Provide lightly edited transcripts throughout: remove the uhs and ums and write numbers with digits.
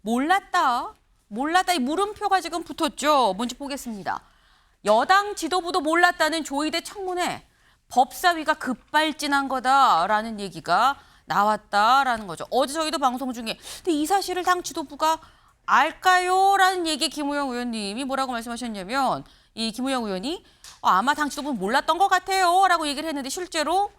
몰랐다. 몰랐다. 이 물음표가 지금 붙었죠. 뭔지 보겠습니다. 여당 지도부도 몰랐다는 조희대 청문회. 법사위가 급발진한 거다라는 얘기가 나왔다라는 거죠. 어제 저희도 방송 중에 근데 이 사실을 당 지도부가 알까요? 라는 얘기에 김우영 의원님이 뭐라고 말씀하셨냐면 이 김우영 의원이 아마 당 지도부는 몰랐던 것 같아요 라고 얘기를 했는데 실제로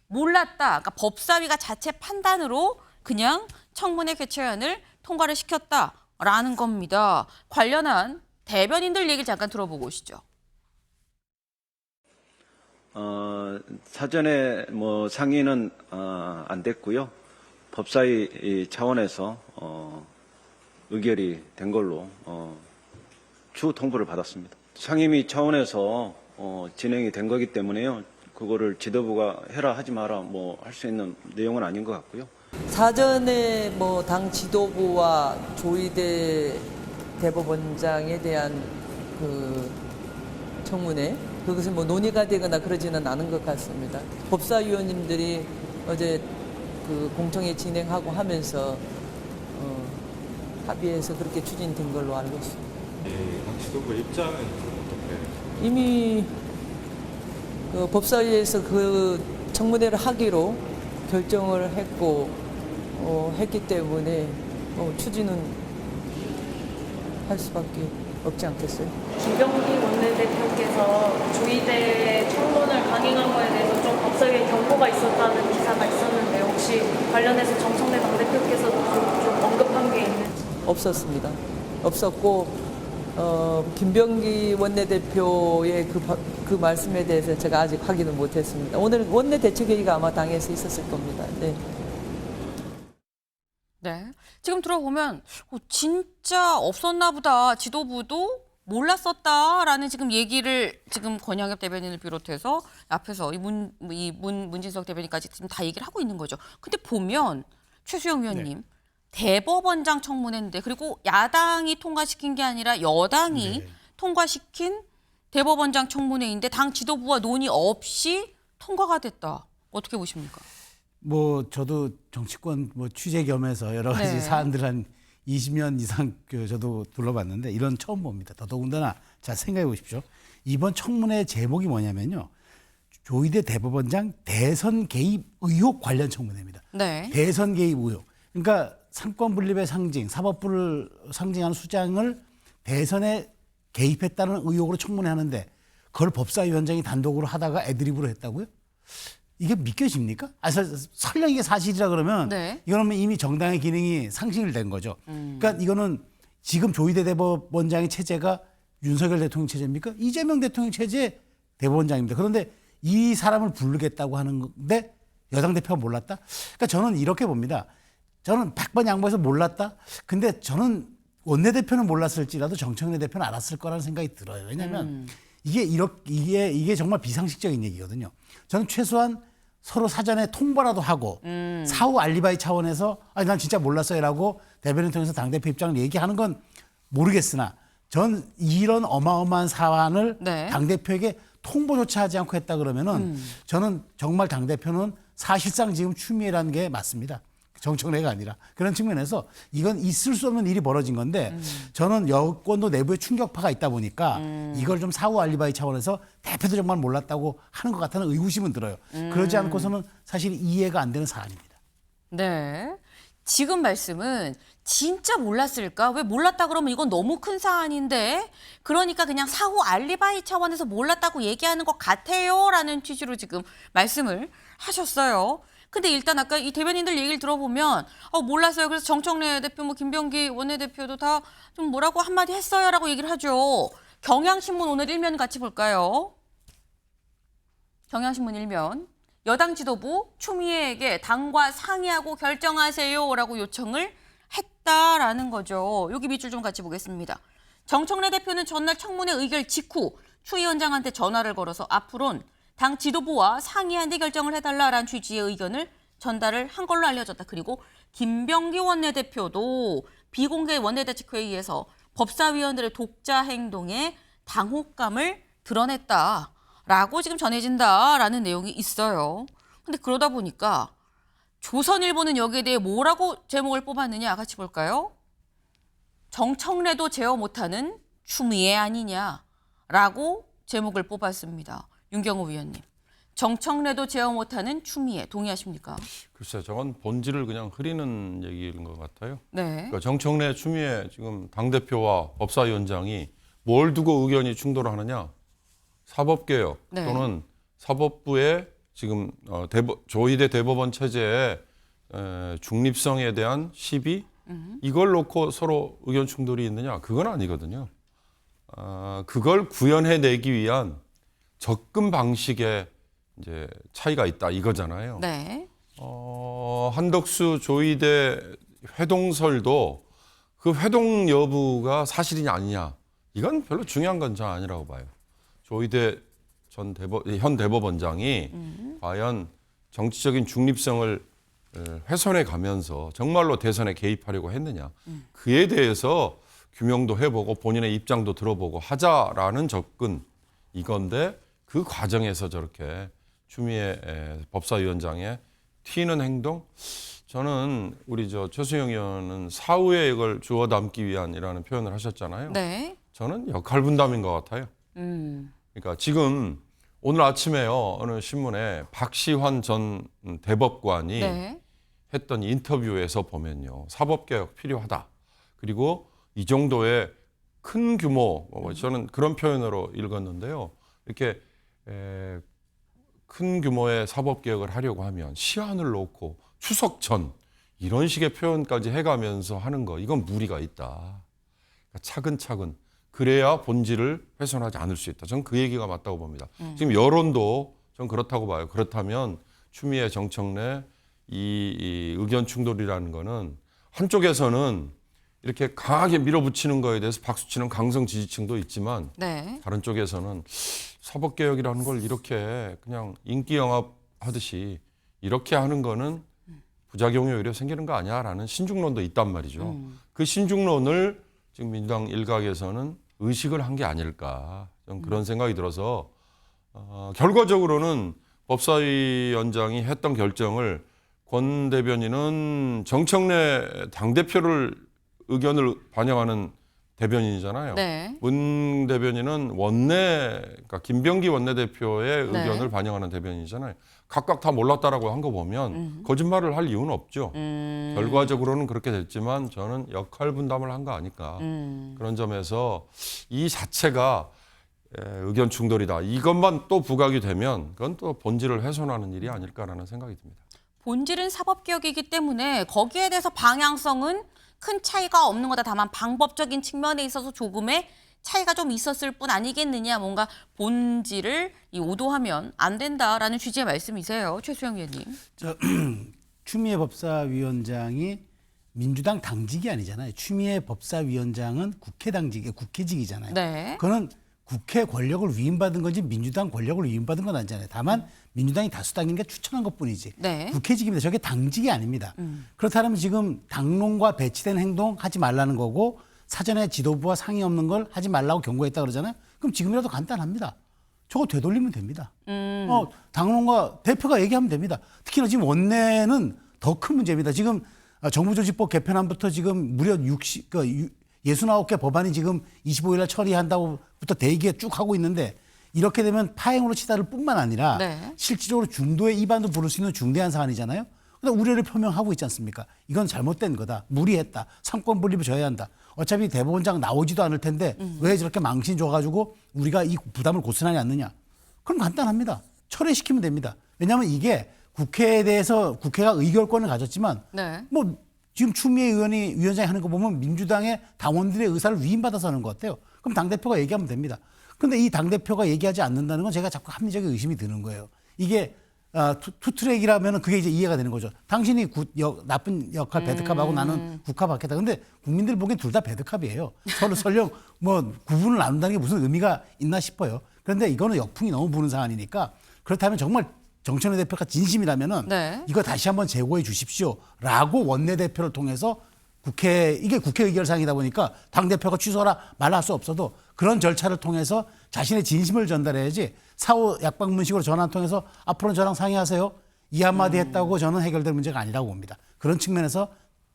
몰랐다. 그러니까 법사위가 자체 판단으로 그냥 청문회 개최안을 통과를 시켰다라는 겁니다. 관련한 대변인들 얘기를 잠깐 들어보고 오시죠. 사전에 상의는 안 됐고요. 법사위 차원에서 의결이 된 걸로 추후 통보를 받았습니다. 상임위 차원에서 진행이 된 거기 때문에요. 그거를 지도부가 해라 하지 마라 할 수 있는 내용은 아닌 것 같고요. 사전에 당 지도부와 조희대 대법원장에 대한 그 청문회 그것이 논의가 되거나 그러지는 않은 것 같습니다. 법사위원님들이 어제 그 공청회 진행하고 하면서 합의해서 그렇게 추진된 걸로 알고 있습니다. 당 지도부 입장은 어떻게? 이미 그 법사위에서 그 청문회를 하기로 결정을 했기 때문에 추진은 할 수밖에 없지 않겠어요. 김병기 원내대표께서 조희대 청론을 강행한 거에 대해서 좀 법사위에 경고가 있었다는 기사가 있었는데 혹시 관련해서 정청래 당대표께서도 좀 언급한 게 있는지? 없었습니다. 없었고 김병기 원내대표의 그 말씀에 대해서 제가 아직 확인을 못했습니다. 오늘 원내대책회의가 아마 당에서 있었을 겁니다. 네. 네. 지금 들어보면 진짜 없었나 보다. 지도부도 몰랐었다라는 지금 얘기를 지금 권양엽 대변인을 비롯해서 앞에서 문진석 대변인까지 지금 다 얘기를 하고 있는 거죠. 근데 보면 최수영 위원님 네. 대법원장 청문회인데 그리고 야당이 통과시킨 게 아니라 여당이 네. 통과시킨 대법원장 청문회인데 당 지도부와 논의 없이 통과가 됐다. 어떻게 보십니까? 저도 정치권 취재 겸해서 여러 가지 네. 사안들 한 20년 이상 저도 둘러봤는데 이런 처음 봅니다. 더더군다나 잘 생각해 보십시오. 이번 청문회 제목이 뭐냐면요. 조희대 대법원장 대선 개입 의혹 관련 청문회입니다. 네. 대선 개입 의혹. 그러니까 삼권 분립의 상징, 사법부를 상징하는 수장을 대선에 개입했다는 의혹으로 청문회하는데 그걸 법사위원장이 단독으로 하다가 애드립으로 했다고요? 이게 믿겨집니까? 설령 이게 사실이라 그러면 네. 이거는 이미 정당의 기능이 상실이 된 거죠. 그러니까 이거는 지금 조희대 대법원장의 체제가 윤석열 대통령 체제입니까? 이재명 대통령 체제 대법원장입니다. 그런데 이 사람을 부르겠다고 하는 건데 여당 대표가 몰랐다? 그러니까 저는 이렇게 봅니다. 저는 100번 양보해서 몰랐다? 근데 저는 원내대표는 몰랐을지라도 정청래 대표는 알았을 거라는 생각이 들어요. 왜냐하면 이게 정말 비상식적인 얘기거든요. 저는 최소한 서로 사전에 통보라도 하고 사후 알리바이 차원에서 난 진짜 몰랐어요라고 대변인 통해서 당대표 입장을 얘기하는 건 모르겠으나 전 이런 어마어마한 사안을 네. 당대표에게 통보조차 하지 않고 했다 그러면은 저는 정말 당대표는 사실상 지금 추미애라는 게 맞습니다. 정청래가 아니라 그런 측면에서 이건 있을 수 없는 일이 벌어진 건데 저는 여권도 내부에 충격파가 있다 보니까 이걸 좀 사후 알리바이 차원에서 대표도 정말 몰랐다고 하는 것 같다는 의구심은 들어요. 그러지 않고서는 사실 이해가 안 되는 사안입니다. 네. 지금 말씀은 진짜 몰랐을까? 왜 몰랐다 그러면 이건 너무 큰 사안인데 그러니까 그냥 사후 알리바이 차원에서 몰랐다고 얘기하는 것 같아요라는 취지로 지금 말씀을 하셨어요. 근데 일단 아까 이 대변인들 얘기를 들어보면 몰랐어요. 그래서 정청래 대표, 김병기 원내대표도 다 좀 뭐라고 한마디 했어요라고 얘기를 하죠. 경향신문 오늘 일면 같이 볼까요? 경향신문 일면. 여당 지도부 추미애에게 당과 상의하고 결정하세요라고 요청을 했다라는 거죠. 여기 밑줄 좀 같이 보겠습니다. 정청래 대표는 전날 청문회 의결 직후 추 위원장한테 전화를 걸어서 앞으로는 당 지도부와 상의한 뒤 결정을 해달라라는 취지의 의견을 전달을 한 걸로 알려졌다. 그리고 김병기 원내대표도 비공개 원내대책회의에서 법사위원들의 독자 행동에 당혹감을 드러냈다라고 지금 전해진다라는 내용이 있어요. 근데 그러다 보니까 조선일보는 여기에 대해 뭐라고 제목을 뽑았느냐 같이 볼까요? 정청래도 제어 못하는 추미애 아니냐라고 제목을 뽑았습니다. 윤경호 위원님. 정청래도 제어 못하는 추미애 동의하십니까? 글쎄요, 저건 본질을 그냥 흐리는 얘기인 것 같아요. 네. 그러니까 정청래, 추미애 지금 당대표와 법사위원장이 뭘 두고 의견이 충돌하느냐? 사법개혁 네. 또는 사법부의 지금 조희대 대법원 체제의 중립성에 대한 시비 이걸 놓고 서로 의견 충돌이 있느냐? 그건 아니거든요. 그걸 구현해내기 위한 접근 방식에 이제 차이가 있다 이거잖아요. 네. 한덕수 조희대 회동설도 그 회동 여부가 사실이냐 아니냐 이건 별로 중요한 건 전 아니라고 봐요. 조희대 현 대법원장이 과연 정치적인 중립성을 훼손해 가면서 정말로 대선에 개입하려고 했느냐 그에 대해서 규명도 해보고 본인의 입장도 들어보고 하자라는 접근 이건데 그 과정에서 저렇게 추미애 법사위원장의 튀는 행동 저는 우리 최수영 의원은 사후에 이걸 주워 담기 위한이라는 표현을 하셨잖아요. 네. 저는 역할 분담인 것 같아요. 그러니까 지금 오늘 아침에요 어느 신문에 박시환 전 대법관이 네. 했던 인터뷰에서 보면요 사법개혁 필요하다. 그리고 이 정도의 큰 규모 저는 그런 표현으로 읽었는데요. 이렇게 큰 규모의 사법개혁을 하려고 하면 시한을 놓고 추석 전 이런 식의 표현까지 해가면서 하는 거 이건 무리가 있다. 그러니까 차근차근 그래야 본질을 훼손하지 않을 수 있다. 저는 그 얘기가 맞다고 봅니다. 지금 여론도 전 그렇다고 봐요. 그렇다면 추미애 정청래 이 의견 충돌이라는 거는 한쪽에서는 이렇게 강하게 밀어붙이는 거에 대해서 박수치는 강성 지지층도 있지만 네. 다른 쪽에서는 사법개혁이라는 걸 이렇게 그냥 인기 영합하듯이 이렇게 하는 거는 부작용이 오히려 생기는 거 아니야라는 신중론도 있단 말이죠. 그 신중론을 지금 민주당 일각에서는 의식을 한 게 아닐까 좀 그런 생각이 들어서 결과적으로는 법사위원장이 했던 결정을 권 대변인은 정청래 당대표를 의견을 반영하는 대변인이잖아요. 네. 문 대변인은 그러니까 김병기 원내대표의 네. 의견을 반영하는 대변인이잖아요. 각각 다 몰랐다라고 한 거 보면 거짓말을 할 이유는 없죠. 결과적으로는 그렇게 됐지만 저는 역할 분담을 한 거 아닐까. 그런 점에서 이 자체가 의견 충돌이다. 이것만 또 부각이 되면 그건 또 본질을 훼손하는 일이 아닐까라는 생각이 듭니다. 본질은 사법개혁이기 때문에 거기에 대해서 방향성은 큰 차이가 없는 거다. 다만 방법적인 측면에 있어서 조금의 차이가 좀 있었을 뿐 아니겠느냐. 뭔가 본질을 오도하면 안 된다라는 취지의 말씀이세요. 최수영 위원님. 추미애 법사위원장이 민주당 당직이 아니잖아요. 추미애 법사위원장은 국회직이잖아요. 네. 그거는 국회 권력을 위임받은 건지 민주당 권력을 위임받은 건 아니잖아요. 다만 민주당이 다수당이니까 추천한 것뿐이지. 네. 국회직입니다. 저게 당직이 아닙니다. 그렇다면 지금 당론과 배치된 행동 하지 말라는 거고 사전에 지도부와 상의 없는 걸 하지 말라고 경고했다 그러잖아요. 그럼 지금이라도 간단합니다. 저거 되돌리면 됩니다. 당론과 대표가 얘기하면 됩니다. 특히나 지금 원내는 더 큰 문제입니다. 지금 정부조직법 개편안부터 지금 무려 69개 법안이 지금 25일 날 처리한다고부터 대기에 쭉 하고 있는데 이렇게 되면 파행으로 치달을 뿐만 아니라 네. 실질적으로 중도의 위반도 부를 수 있는 중대한 사안이잖아요. 그런데 우려를 표명하고 있지 않습니까? 이건 잘못된 거다. 무리했다. 상권 분립을 져야 한다. 어차피 대법원장 나오지도 않을 텐데 왜 저렇게 망신 줘가지고 우리가 이 부담을 고스란히 않느냐. 그럼 간단합니다. 철회시키면 됩니다. 왜냐하면 이게 국회에 대해서 국회가 의결권을 가졌지만 네. 뭐 지금 추미애 위원장이 하는 거 보면 민주당의 당원들의 의사를 위임받아서 하는 것 같아요. 그럼 당대표가 얘기하면 됩니다. 그런데 이 당대표가 얘기하지 않는다는 건 제가 자꾸 합리적인 의심이 드는 거예요. 이게 투트랙이라면 그게 이제 이해가 되는 거죠. 당신이 나쁜 역할 배드캅하고 나는 국합하겠다. 근데 국민들 보기엔 둘 다 배드캅이에요. 서로 설령 뭐 구분을 나눈다는 게 무슨 의미가 있나 싶어요. 그런데 이거는 역풍이 너무 부는 사안이니까 그렇다면 정말 정청래 대표가 진심이라면은 네. 이거 다시 한번 재고해 주십시오라고 원내대표를 통해서 이게 국회 의결사항이다 보니까 당대표가 취소하라 말라 할 수 없어도 그런 절차를 통해서 자신의 진심을 전달해야지 사후 약방문식으로 전화 통해서 앞으로는 저랑 상의하세요. 이 한마디 했다고 저는 해결될 문제가 아니라고 봅니다. 그런 측면에서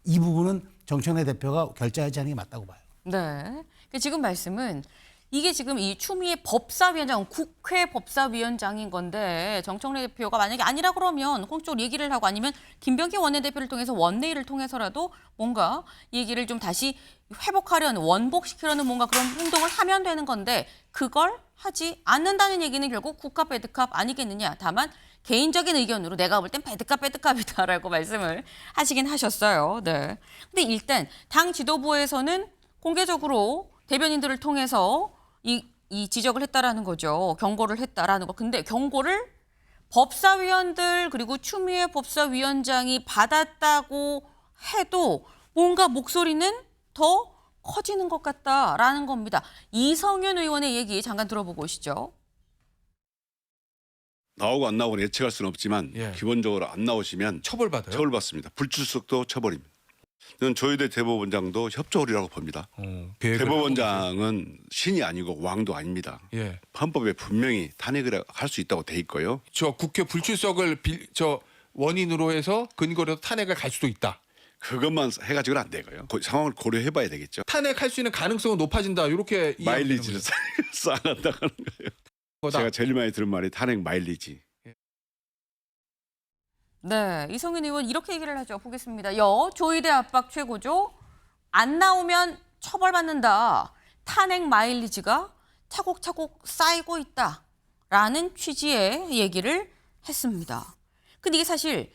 이 부분은 정청래 대표가 결재하지 않는 게 맞다고 봐요. 네. 그러니까 지금 말씀은 이게 지금 이 추미애 법사위원장, 국회 법사위원장인 건데 정청래 대표가 만약에 아니라 그러면 공적으로 얘기를 하고 아니면 김병기 원내대표를 통해서 원내일을 통해서라도 뭔가 얘기를 좀 다시 회복하려는, 원복시키려는 뭔가 그런 행동을 하면 되는 건데 그걸 하지 않는다는 얘기는 결국 국값 배드값 아니겠느냐. 다만 개인적인 의견으로 내가 볼 땐 배드값이다라고 말씀을 하시긴 하셨어요. 네. 근데 일단 당 지도부에서는 공개적으로 대변인들을 통해서 이 지적을 했다라는 거죠. 경고를 했다라는 거. 근데 경고를 법사위원들 그리고 추미애 법사위원장이 받았다고 해도 뭔가 목소리는 더 커지는 것 같다라는 겁니다. 이성윤 의원의 얘기 잠깐 들어보고 오시죠. 나오고 안 나오고 예측할 수는 없지만 예. 기본적으로 안 나오시면 처벌받아요? 처벌받습니다. 불출석도 처벌입니다. 저는 조희대 대법원장도 협조리라고 봅니다. 계획을 대법원장은 신이 아니고 왕도 아닙니다. 하고. 예. 헌법에 분명히 탄핵을 할 수 있다고 돼 있고요. 저 국회 불출석을 원인으로 해서 근거로 탄핵을 갈 수도 있다. 그것만 해가지고는 안 되고요. 상황을 고려해봐야 되겠죠. 탄핵할 수 있는 가능성은 높아진다. 이렇게 마일리지를 쌓아간다는 거예요. 거다. 제가 제일 많이 들은 말이 탄핵 마일리지. 네, 이성윤 의원 이렇게 얘기를 하죠. 보겠습니다. 조희대 압박 최고죠. 안 나오면 처벌받는다. 탄핵 마일리지가 차곡차곡 쌓이고 있다라는 취지의 얘기를 했습니다. 근데 이게 사실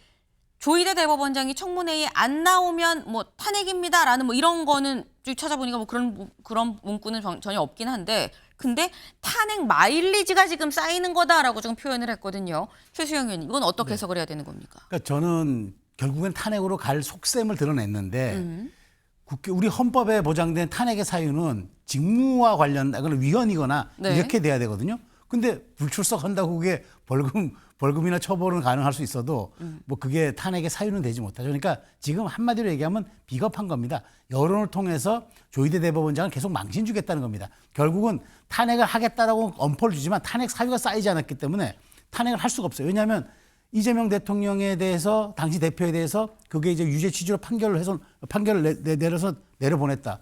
조희대 대법원장이 청문회에 안 나오면 뭐 탄핵입니다라는 뭐 이런 거는 쭉 찾아보니까 뭐 그런 문구는 전혀 없긴 한데, 근데 탄핵 마일리지가 지금 쌓이는 거다라고 지금 표현을 했거든요. 최수영 의원님, 이건 어떻게 해석을 해야 되는 겁니까? 그러니까 저는 결국엔 탄핵으로 갈 속셈을 드러냈는데 우리 헌법에 보장된 탄핵의 사유는 직무와 관련된 위헌이거나 네. 이렇게 돼야 되거든요. 근데 불출석한다고 그게 벌금이나 처벌은 가능할 수 있어도 뭐 그게 탄핵의 사유는 되지 못하죠. 그러니까 지금 한마디로 얘기하면 비겁한 겁니다. 여론을 통해서 조희대 대법원장을 계속 망신 주겠다는 겁니다. 결국은 탄핵을 하겠다라고 엄포를 주지만 탄핵 사유가 쌓이지 않았기 때문에 탄핵을 할 수가 없어요. 왜냐하면 이재명 대통령에 대해서 당시 대표에 대해서 그게 이제 유죄 취지로 판결을 내려서 내려보냈다.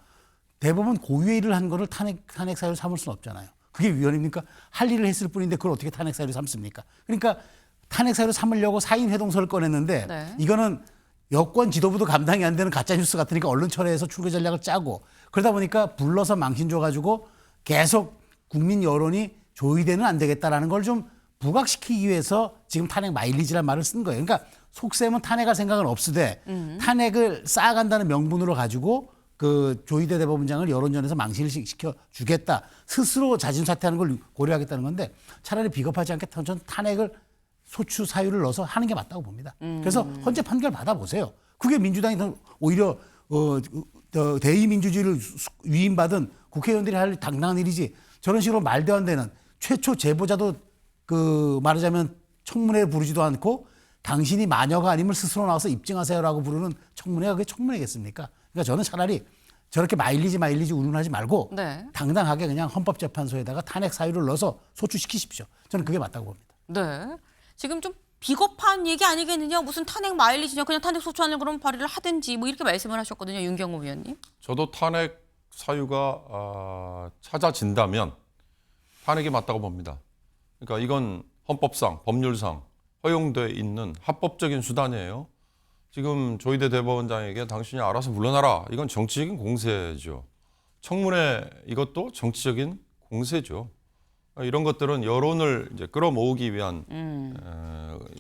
대법원 고유의 일을 한 거를 탄핵 사유로 삼을 수는 없잖아요. 그게 위헌입니까? 할 일을 했을 뿐인데 그걸 어떻게 탄핵 사유로 삼습니까? 그러니까 탄핵 사유로 삼으려고 사인 회동서를 꺼냈는데 네. 이거는 여권 지도부도 감당이 안 되는 가짜 뉴스 같으니까 언론 철회해서 출구 전략을 짜고 그러다 보니까 불러서 망신 줘가지고 계속 국민 여론이 조희대는 안 되겠다라는 걸 좀 부각시키기 위해서 지금 탄핵 마일리지라는 말을 쓴 거예요. 그러니까 속셈은 탄핵할 생각은 없으되 탄핵을 쌓아간다는 명분으로 가지고 그 조희대 대법원장을 여론전에서 망신을 시켜 주겠다. 스스로 자진 사퇴하는 걸 고려하겠다는 건데 차라리 비겁하지 않게 저는 탄핵을 소추 사유를 넣어서 하는 게 맞다고 봅니다. 그래서 헌재 판결 받아보세요. 그게 민주당이 더 오히려 대의민주주의를 위임받은 국회의원들이 할 당당한 일이지. 저런 식으로 말도 안 되는 최초 제보자도 그 말하자면 청문회를 부르지도 않고 당신이 마녀가 아님을 스스로 나와서 입증하세요라고 부르는 청문회가 그게 청문회겠습니까? 그러니까 저는 차라리 저렇게 마일리지 운운하지 말고 네. 당당하게 그냥 헌법재판소에다가 탄핵 사유를 넣어서 소추시키십시오. 저는 그게 맞다고 봅니다. 네. 지금 좀 비겁한 얘기 아니겠느냐? 무슨 탄핵 마일리지냐? 그냥 탄핵 소추안을 그럼 발의를 하든지 뭐 이렇게 말씀을 하셨거든요. 윤경호 위원님. 저도 탄핵 사유가 찾아진다면 탄핵이 맞다고 봅니다. 그러니까 이건 헌법상, 법률상 허용돼 있는 합법적인 수단이에요. 지금 조희대 대법원장에게 당신이 알아서 물러나라. 이건 정치적인 공세죠. 청문회 이것도 정치적인 공세죠. 이런 것들은 여론을 이제 끌어모으기 위한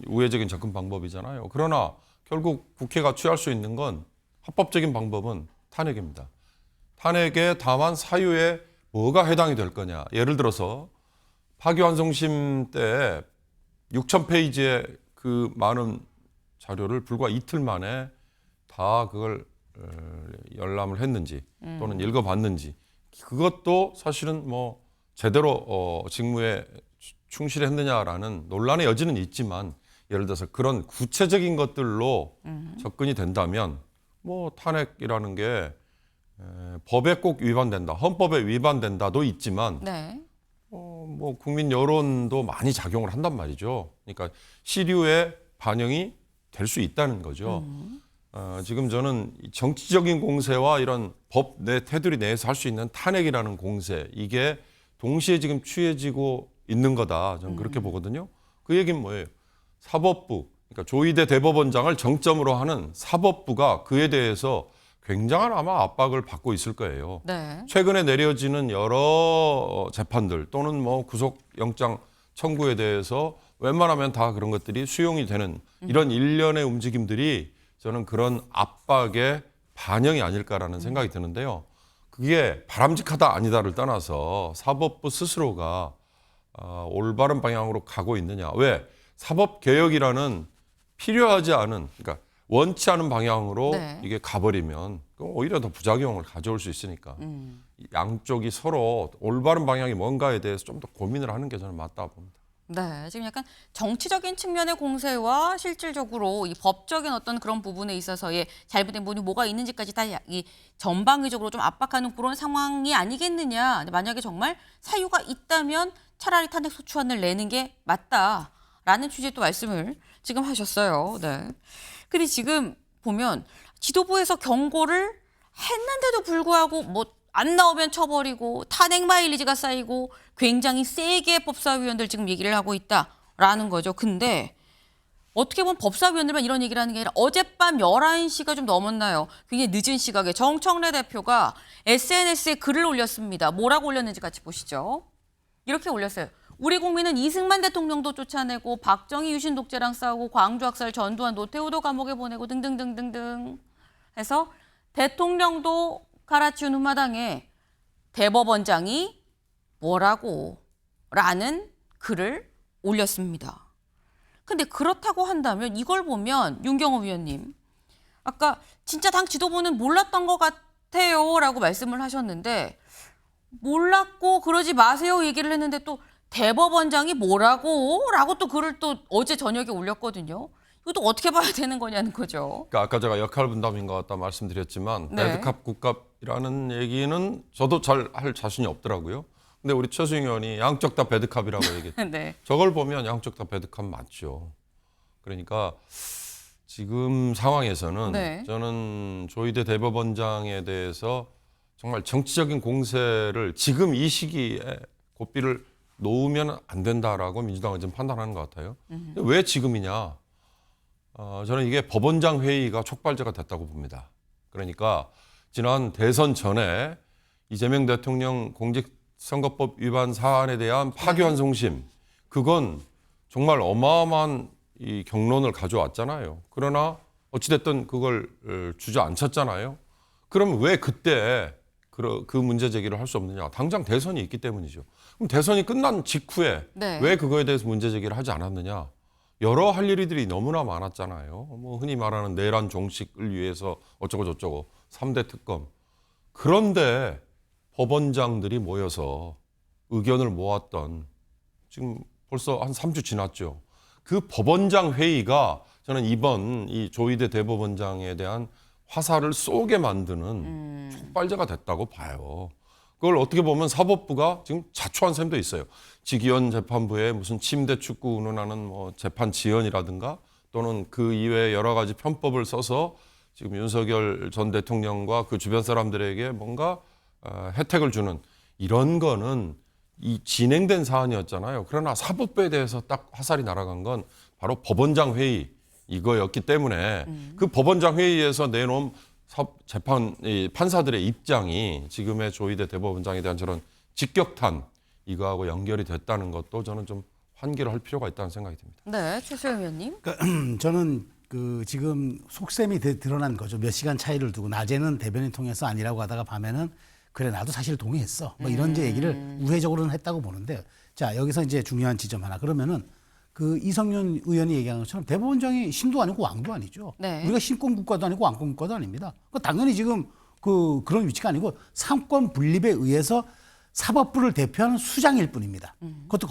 우회적인 접근 방법이잖아요. 그러나 결국 국회가 취할 수 있는 건 합법적인 방법은 탄핵입니다. 탄핵에 다만 사유에 뭐가 해당이 될 거냐. 예를 들어서 파기환송심 때 6,000페이지의 그 많은 자료를 불과 이틀 만에 다 그걸 열람을 했는지 또는 읽어봤는지 그것도 사실은 뭐 제대로 직무에 충실했느냐라는 논란의 여지는 있지만 예를 들어서 그런 구체적인 것들로 접근이 된다면 뭐 탄핵이라는 게 법에 꼭 위반된다, 헌법에 위반된다도 있지만 네. 뭐 국민 여론도 많이 작용을 한단 말이죠. 그러니까 시류에 반영이 될 수 있다는 거죠. 지금 저는 이 정치적인 공세와 이런 법 내 테두리 내에서 할 수 있는 탄핵이라는 공세 이게 동시에 지금 취해지고 있는 거다. 저는 그렇게 보거든요. 그 얘기는 뭐예요? 사법부, 그러니까 조희대 대법원장을 정점으로 하는 사법부가 그에 대해서 굉장한 아마 압박을 받고 있을 거예요. 네. 최근에 내려지는 여러 재판들 또는 뭐 구속영장 청구에 대해서 웬만하면 다 그런 것들이 수용이 되는 이런 일련의 움직임들이 저는 그런 압박의 반영이 아닐까라는 생각이 드는데요. 그게 바람직하다 아니다를 떠나서 사법부 스스로가 올바른 방향으로 가고 있느냐. 왜? 사법개혁이라는 필요하지 않은, 그러니까 원치 않은 방향으로 네. 이게 가버리면 오히려 더 부작용을 가져올 수 있으니까 양쪽이 서로 올바른 방향이 뭔가에 대해서 좀 더 고민을 하는 게 저는 맞다 봅니다. 네, 지금 약간 정치적인 측면의 공세와 실질적으로 이 법적인 어떤 그런 부분에 있어서의 잘못된 부분이 뭐가 있는지까지 다 이 전방위적으로 좀 압박하는 그런 상황이 아니겠느냐. 만약에 정말 사유가 있다면 차라리 탄핵 소추안을 내는 게 맞다라는 취지의 또 말씀을 지금 하셨어요. 네. 근데 지금 보면 지도부에서 경고를 했는데도 불구하고 뭐 안 나오면 쳐버리고 탄핵 마일리지가 쌓이고 굉장히 세게 법사위원들 지금 얘기를 하고 있다라는 거죠. 근데 어떻게 보면 법사위원들만 이런 얘기를 하는 게 아니라 어젯밤 11시가 좀 넘었나요? 굉장히 늦은 시각에 정청래 대표가 SNS에 글을 올렸습니다. 뭐라고 올렸는지 같이 보시죠. 이렇게 올렸어요. 우리 국민은 이승만 대통령도 쫓아내고 박정희 유신 독재랑 싸우고 광주 학살 전두환 노태우도 감옥에 보내고 등등등등등 해서 대통령도 갈아치운 흠마당에 대법원장이 뭐라고 라는 글을 올렸습니다. 근데 그렇다고 한다면 이걸 보면 윤경호 위원님 아까 진짜 당 지도부는 몰랐던 것 같아요 라고 말씀을 하셨는데 몰랐고 그러지 마세요 얘기를 했는데 또 대법원장이 뭐라고 라고 또 글을 또 어제 저녁에 올렸거든요. 이것도 어떻게 봐야 되는 거냐는 거죠. 그러니까 아까 제가 역할 분담인 것 같다 말씀드렸지만 네. 배드캅 굿캅이라는 얘기는 저도 잘 할 자신이 없더라고요. 근데 우리 최수영 의원이 양쪽 다 배드캅이라고 얘기했죠. 네. 저걸 보면 양쪽 다 배드캅 맞죠. 그러니까 지금 상황에서는 네. 저는 조희대 대법원장에 대해서 정말 정치적인 공세를 지금 이 시기에 고삐를 놓으면 안 된다라고 민주당은 지금 판단하는 것 같아요. 왜 지금이냐? 저는 이게 법원장 회의가 촉발제가 됐다고 봅니다. 그러니까 지난 대선 전에 이재명 대통령 공직선거법 위반 사안에 대한 파기환송심, 그건 정말 어마어마한 이 경론을 가져왔잖아요. 그러나 어찌됐든 그걸 주저앉혔잖아요. 그럼 왜 그때 그 문제 제기를 할 수 없느냐? 당장 대선이 있기 때문이죠. 그럼 대선이 끝난 직후에 네. 왜 그거에 대해서 문제 제기를 하지 않았느냐? 여러 할 일들이 너무나 많았잖아요. 뭐 흔히 말하는 내란 종식을 위해서 어쩌고 저쩌고 3대 특검. 그런데 법원장들이 모여서 의견을 모았던 지금 벌써 한 3주 지났죠. 그 법원장 회의가 저는 이번 이 조희대 대법원장에 대한 화살을 쏘게 만드는 촉발제가 됐다고 봐요. 그걸 어떻게 보면 사법부가 지금 자초한 셈도 있어요. 직위원 재판부에 무슨 침대 축구 운운하는 뭐 재판 지연이라든가 또는 그 이외에 여러 가지 편법을 써서 지금 윤석열 전 대통령과 그 주변 사람들에게 뭔가 혜택을 주는 이런 거는 이 진행된 사안이었잖아요. 그러나 사법부에 대해서 딱 화살이 날아간 건 바로 법원장 회의 이거였기 때문에 그 법원장 회의에서 내놓은 판사들의 입장이 지금의 조희대 대법원장에 대한 저런 직격탄 이거하고 연결이 됐다는 것도 저는 좀 환기를 할 필요가 있다는 생각이 듭니다. 네, 최수영 의원님. 그러니까 저는 그 지금 속셈이 드러난 거죠. 몇 시간 차이를 두고 낮에는 대변인 통해서 아니라고 하다가 밤에는 그래 나도 사실 동의했어. 뭐 이런 이제 얘기를 우회적으로는 했다고 보는데 자 여기서 이제 중요한 지점 하나 그러면은 그 이성윤 의원이 얘기한 것처럼 대법원장이 신도 아니고 왕도 아니죠. 네. 우리가 신권 국가도 아니고 왕권 국가도 아닙니다. 당연히 지금 그런 위치가 아니고 상권 분립에 의해서 사법부를 대표하는 수장일 뿐입니다. 그것도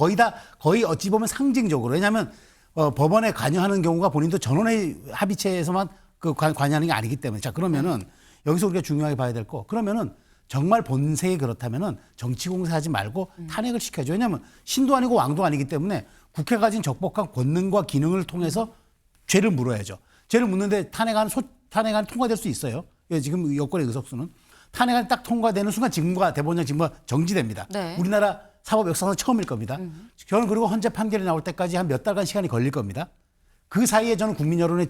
거의 어찌 보면 상징적으로 왜냐하면 법원에 관여하는 경우가 본인도 전원의 합의체에서만 관여하는 게 아니기 때문에 자 그러면은 여기서 우리가 중요하게 봐야 될 거 그러면은 정말 본색이 그렇다면은 정치 공세하지 말고 탄핵을 시켜줘. 왜냐하면 신도 아니고 왕도 아니기 때문에 국회가 가진 적법한 권능과 기능을 통해서 죄를 물어야죠. 죄를 묻는데 탄핵하는 탄핵안 통과될 수 있어요. 예, 지금 여권의 의석수는 탄핵안 딱 통과되는 순간 직무가 대법원장 직무가 정지됩니다. 네. 우리나라 사법 역사상 처음일 겁니다. 저는 그리고 헌재 판결이 나올 때까지 한 몇 달간 시간이 걸릴 겁니다. 그 사이에 저는 국민 여론의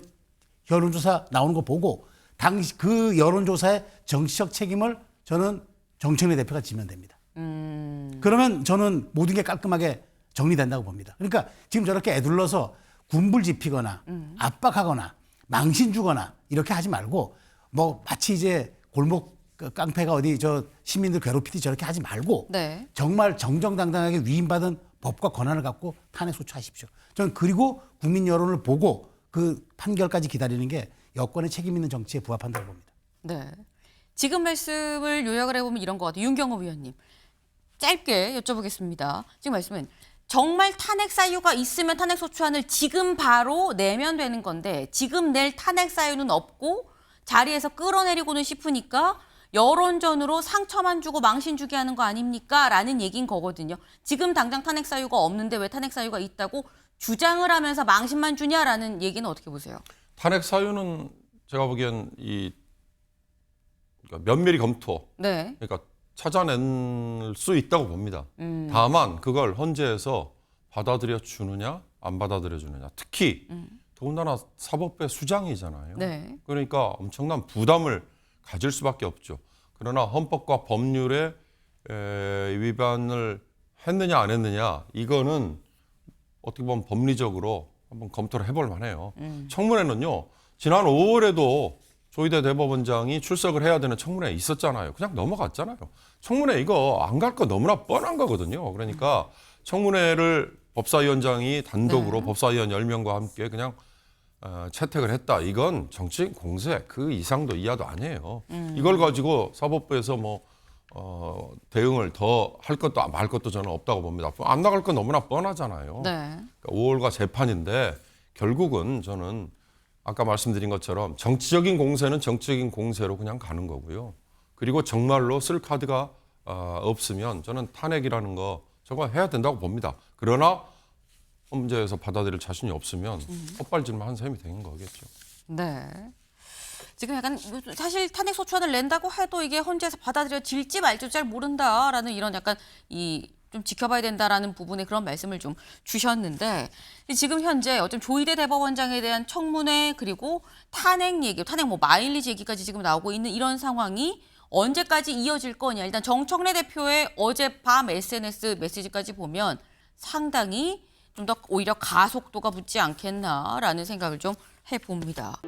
여론조사 나오는 거 보고 당시 그 여론조사의 정치적 책임을 저는 정청래 대표가 지면 됩니다. 그러면 저는 모든 게 깔끔하게 정리된다고 봅니다. 그러니까 지금 저렇게 애둘러서 군불 지피거나 압박하거나 망신 주거나 이렇게 하지 말고 뭐 마치 이제 골목 깡패가 어디 저 시민들 괴롭히듯이 저렇게 하지 말고 네. 정말 정정당당하게 위임받은 법과 권한을 갖고 탄핵 소추하십시오. 저는 그리고 국민 여론을 보고 그 판결까지 기다리는 게 여권의 책임 있는 정치에 부합한다고 봅니다. 네. 지금 말씀을 요약을 해보면 이런 것 같아요. 윤경호 위원님. 짧게 여쭤보겠습니다. 지금 말씀은 정말 탄핵 사유가 있으면 탄핵 소추안을 지금 바로 내면 되는 건데 지금 낼 탄핵 사유는 없고 자리에서 끌어내리고는 싶으니까 여론전으로 상처만 주고 망신 주게 하는 거 아닙니까? 라는 얘기인 거거든요. 지금 당장 탄핵 사유가 없는데 왜 탄핵 사유가 있다고 주장을 하면서 망신만 주냐라는 얘기는 어떻게 보세요? 탄핵 사유는 제가 보기엔 그러니까 면밀히 검토, 네. 그러니까 찾아낼 수 있다고 봅니다. 다만 그걸 헌재에서 받아들여 주느냐 안 받아들여 주느냐. 특히 더군다나 사법부의 수장이잖아요. 네. 그러니까 엄청난 부담을 가질 수밖에 없죠. 그러나 헌법과 법률에 위반을 했느냐 안 했느냐 이거는 어떻게 보면 법리적으로 한번 검토를 해볼 만해요. 청문회는요. 지난 5월에도 조희대 대법원장이 출석을 해야 되는 청문회에 있었잖아요. 그냥 넘어갔잖아요. 청문회 이거 안 갈 거 너무나 뻔한 거거든요. 그러니까 청문회를 법사위원장이 단독으로 법사위원 10명과 함께 그냥 채택을 했다. 이건 정치적인 공세 그 이상도 이하도 아니에요. 이걸 가지고 사법부에서 뭐 대응을 더 할 것도 말 것도 저는 없다고 봅니다. 안 나갈 건 너무나 뻔하잖아요. 네. 그러니까 5월과 재판인데 결국은 저는 아까 말씀드린 것처럼 정치적인 공세는 정치적인 공세로 그냥 가는 거고요. 그리고 정말로 쓸 카드가 없으면 저는 탄핵이라는 거 저거 해야 된다고 봅니다. 그러나 헌재에서 받아들일 자신이 없으면 헛발질만 한 셈이 되는 거겠죠. 네. 지금 약간 사실 탄핵 소추안을 낸다고 해도 이게 헌재에서 받아들여질지 말지 잘 모른다라는 이런 약간 좀 지켜봐야 된다라는 부분에 그런 말씀을 좀 주셨는데 지금 현재 어쩜 조희대 대법원장에 대한 청문회 그리고 탄핵 얘기, 탄핵 뭐 마일리지 얘기까지 지금 나오고 있는 이런 상황이 언제까지 이어질 거냐. 일단 정청래 대표의 어젯밤 SNS 메시지까지 보면 상당히 좀 더 오히려 가속도가 붙지 않겠나라는 생각을 좀 해봅니다.